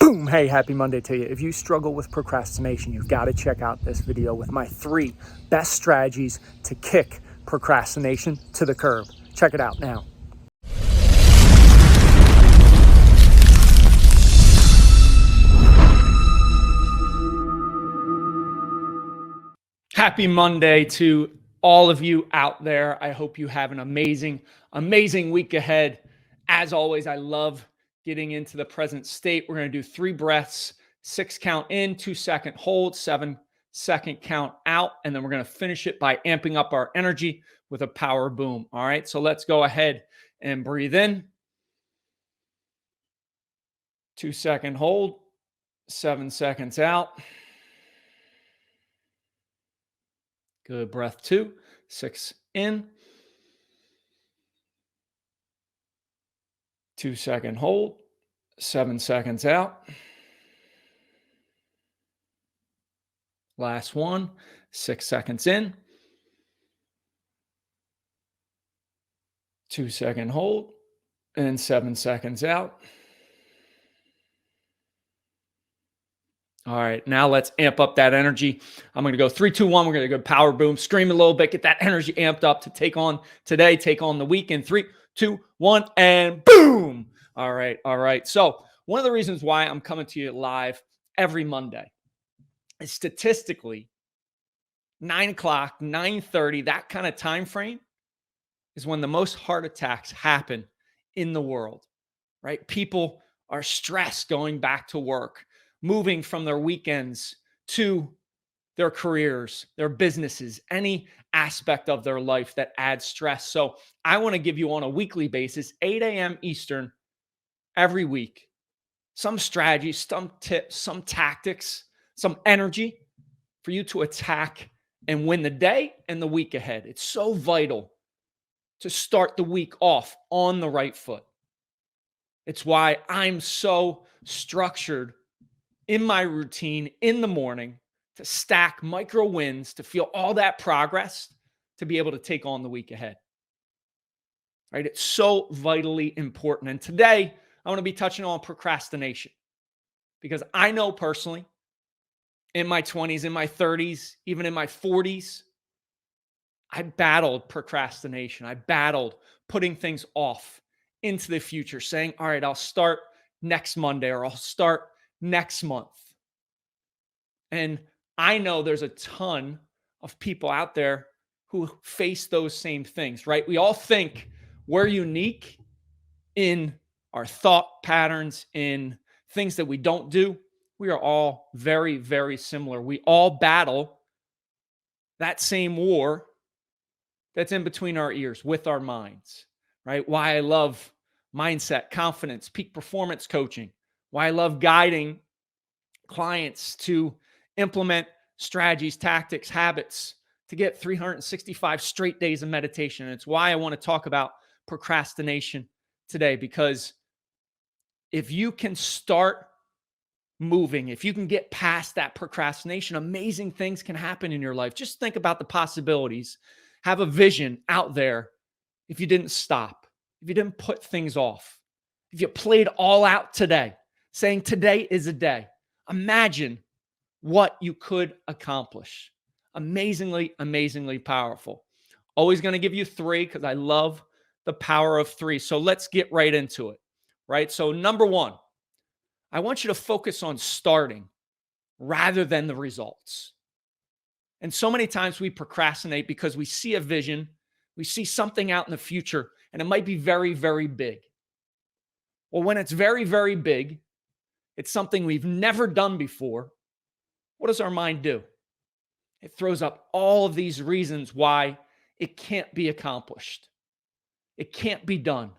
Boom! Hey, happy Monday to you. If you struggle with procrastination, you've got to check out this video with my 3 best strategies to kick procrastination to the curb. Check it out now. Happy Monday to all of you out there. I hope you have an amazing week ahead. As always, I love getting into the present state. We're going to do 3 breaths, 6 count in, 2-second hold, 7-second count out, and then we're going to finish it by amping up our energy with a power boom. All right, so let's go ahead and breathe in. 2-second hold, 7 seconds out. Good. Breath 2, 6 in. 2-second hold, 7 seconds out. Last one, 6 seconds in. 2-second hold and 7 seconds out. All right, now let's amp up that energy. I'm going to go 3, 2, 1. We're going to go power boom, scream a little bit, get that energy amped up to take on today, take on the weekend. 3, 2, 1, and boom. All right. So one of the reasons why I'm coming to you live every Monday is statistically 9 o'clock, 9:30, that kind of time frame is when the most heart attacks happen in the world, right? People are stressed going back to work, moving from their weekends to their careers, their businesses, any aspect of their life that adds stress. So I want to give you on a weekly basis, 8 a.m. Eastern, every week, some strategies, some tips, some tactics, some energy for you to attack and win the day and the week ahead. It's so vital to start the week off on the right foot. It's why I'm so structured in my routine in the morning to stack micro wins, to feel all that progress, to be able to take on the week ahead. Right? It's so vitally important. And today, I want to be touching on procrastination because I know personally in my 20s, in my 30s, even in my 40s, I battled procrastination. I battled putting things off into the future, saying, all right, I'll start next Monday or I'll start next month. And I know there's a ton of people out there who face those same things, right? We all think we're unique in our thought patterns, in things that we don't do. We are all very, very similar. We all battle that same war that's in between our ears with our minds, right? Why I love mindset, confidence, peak performance coaching, why I love guiding clients to implement strategies, tactics, habits to get 365 straight days of meditation. And it's why I want to talk about procrastination today, because if you can start moving, if you can get past that procrastination, amazing things can happen in your life. Just think about the possibilities. Have a vision out there. If you didn't stop, if you didn't put things off, if you played all out today, saying today is a day, imagine what you could accomplish. Amazingly powerful. Always going to give you 3 because I love the power of 3. So let's get right into it, right? So number 1, I want you to focus on starting rather than the results. And so many times we procrastinate because we see a vision, we see something out in the future, and it might be very, very big. Well, when it's very, very big, it's something we've never done before. What does our mind do? It throws up all of these reasons why it can't be accomplished. It can't be done.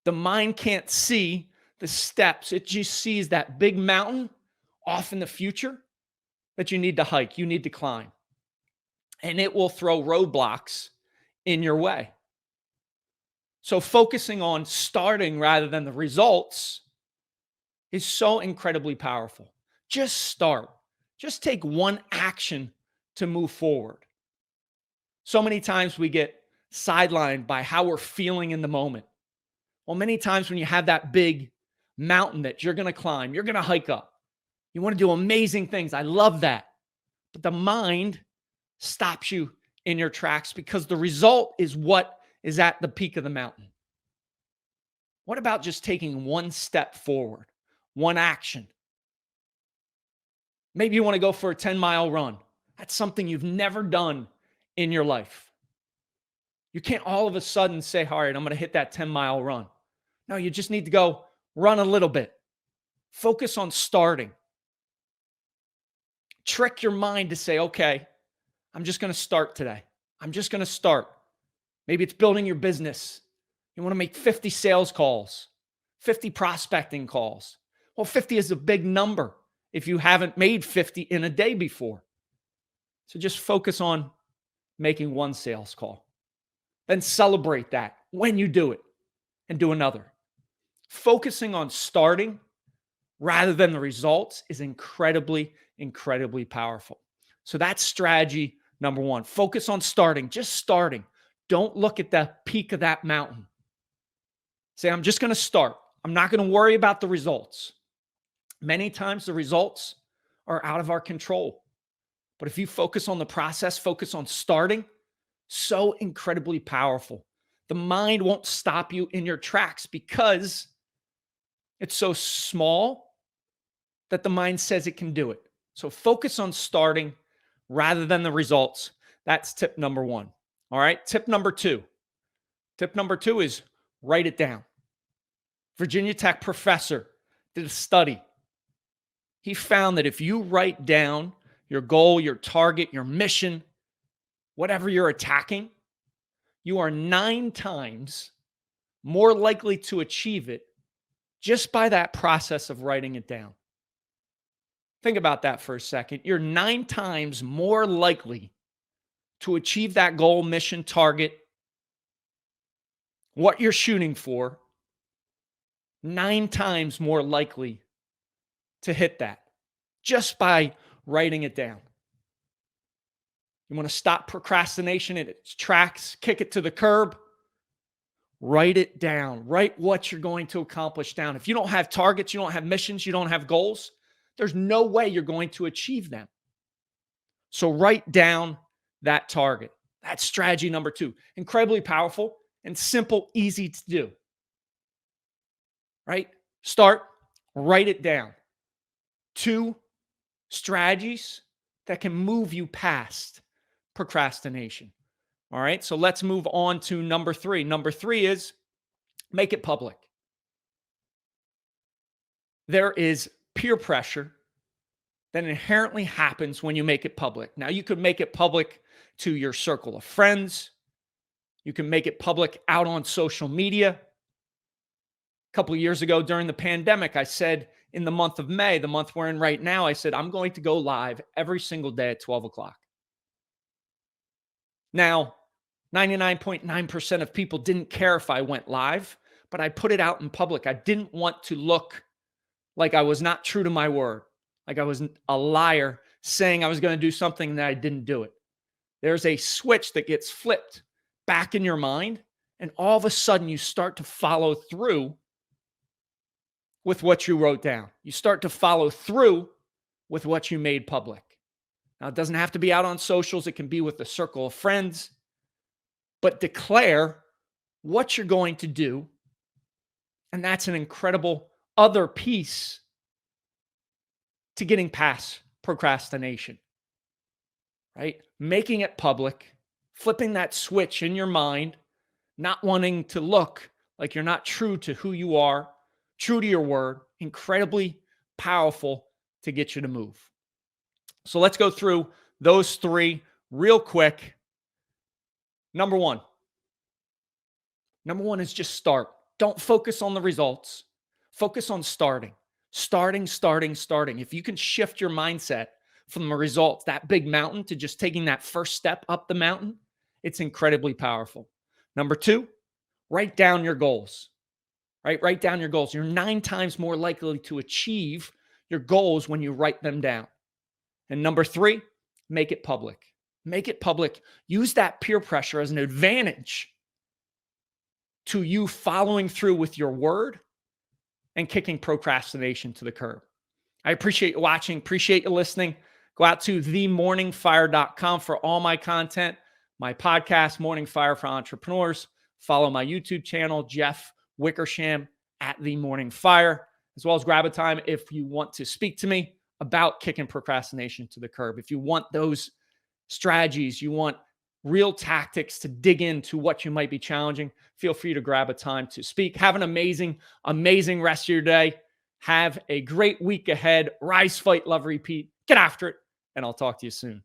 The mind can't see the steps. It just sees that big mountain off in the future that you need to hike, you need to climb. And it will throw roadblocks in your way. So focusing on starting rather than the results is so incredibly powerful. Just start. Just take one action to move forward. So many times we get sidelined by how we're feeling in the moment. Well, many times when you have that big mountain that you're going to climb, you're going to hike up. You want to do amazing things. I love that. But the mind stops you in your tracks because the result is what is at the peak of the mountain. What about just taking one step forward, one action? Maybe you want to go for a 10-mile run. That's something you've never done in your life. You can't all of a sudden say, all right, I'm going to hit that 10-mile run. No, you just need to go run a little bit. Focus on starting. Trick your mind to say, okay, I'm just going to start today. I'm just going to start. Maybe it's building your business. You want to make 50 sales calls, 50 prospecting calls. Well, 50 is a big number if you haven't made 50 in a day before. So just focus on making one sales call. Then celebrate that when you do it and do another. Focusing on starting rather than the results is incredibly, incredibly powerful. So that's strategy number one. Focus on starting, just starting. Don't look at the peak of that mountain. Say, I'm just going to start. I'm not going to worry about the results. Many times the results are out of our control. But if you focus on the process, focus on starting, so incredibly powerful. The mind won't stop you in your tracks because it's so small that the mind says it can do it. So focus on starting rather than the results. That's tip number one. All right. Tip number two. Tip number two is write it down. Virginia Tech professor did a study. He found that if you write down your goal, your target, your mission, whatever you're attacking, you are 9 times more likely to achieve it just by that process of writing it down. Think about that for a second. You're 9 times more likely to achieve that goal, mission, target, what you're shooting for, 9 times more likely to hit that just by writing it down. You want to stop procrastination in its tracks, kick it to the curb, write it down. Write what you're going to accomplish down. If you don't have targets, you don't have missions, you don't have goals, there's no way you're going to achieve them. So write down that target. That's strategy number 2. Incredibly powerful and simple, easy to do. Right? Start, write it down. 2 strategies that can move you past procrastination. All right, so let's move on to number 3. Number 3 is make it public. There is peer pressure that inherently happens when you make it public. Now, you could make it public to your circle of friends. You can make it public out on social media. A couple of years ago during the pandemic, I said in the month of May, the month we're in right now, I said, I'm going to go live every single day at 12 o'clock. Now, 99.9% of people didn't care if I went live, but I put it out in public. I didn't want to look like I was not true to my word, like I was a liar saying I was going to do something that I didn't do it. There's a switch that gets flipped back in your mind, and all of a sudden you start to follow through with what you wrote down. You start to follow through with what you made public. Now, it doesn't have to be out on socials. It can be with a circle of friends. But declare what you're going to do. And that's an incredible other piece to getting past procrastination, right? Making it public, flipping that switch in your mind, not wanting to look like you're not true to who you are, true to your word, incredibly powerful to get you to move. So let's go through those 3 real quick. Number one is just start. Don't focus on the results. Focus on starting. Starting. If you can shift your mindset from the results, that big mountain, to just taking that first step up the mountain, it's incredibly powerful. Number 2, write down your goals. Right? Write down your goals. You're 9 times more likely to achieve your goals when you write them down. And number 3, make it public. Make it public. Use that peer pressure as an advantage to you following through with your word and kicking procrastination to the curb. I appreciate you watching, appreciate you listening. Go out to themorningfire.com for all my content, my podcast, Morning Fire for Entrepreneurs. Follow my YouTube channel, Jeff Wickersham at The Morning Fire, as well as grab a time if you want to speak to me about kicking procrastination to the curb. If you want those strategies, you want real tactics to dig into what you might be challenging, feel free to grab a time to speak. Have an amazing, amazing rest of your day. Have a great week ahead. Rise, fight, love, repeat. Get after it, and I'll talk to you soon.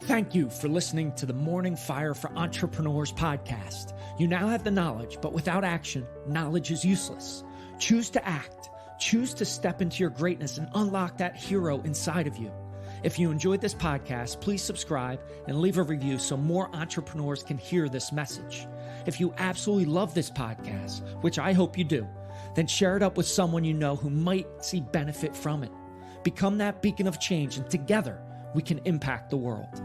Thank you for listening to the Morning Fire for Entrepreneurs podcast. You now have the knowledge, but without action, knowledge is useless. Choose to act. Choose to step into your greatness and unlock that hero inside of you. If you enjoyed this podcast, please subscribe and leave a review so more entrepreneurs can hear this message. If you absolutely love this podcast, which I hope you do, then share it up with someone you know who might see benefit from it. Become that beacon of change, and together we can impact the world.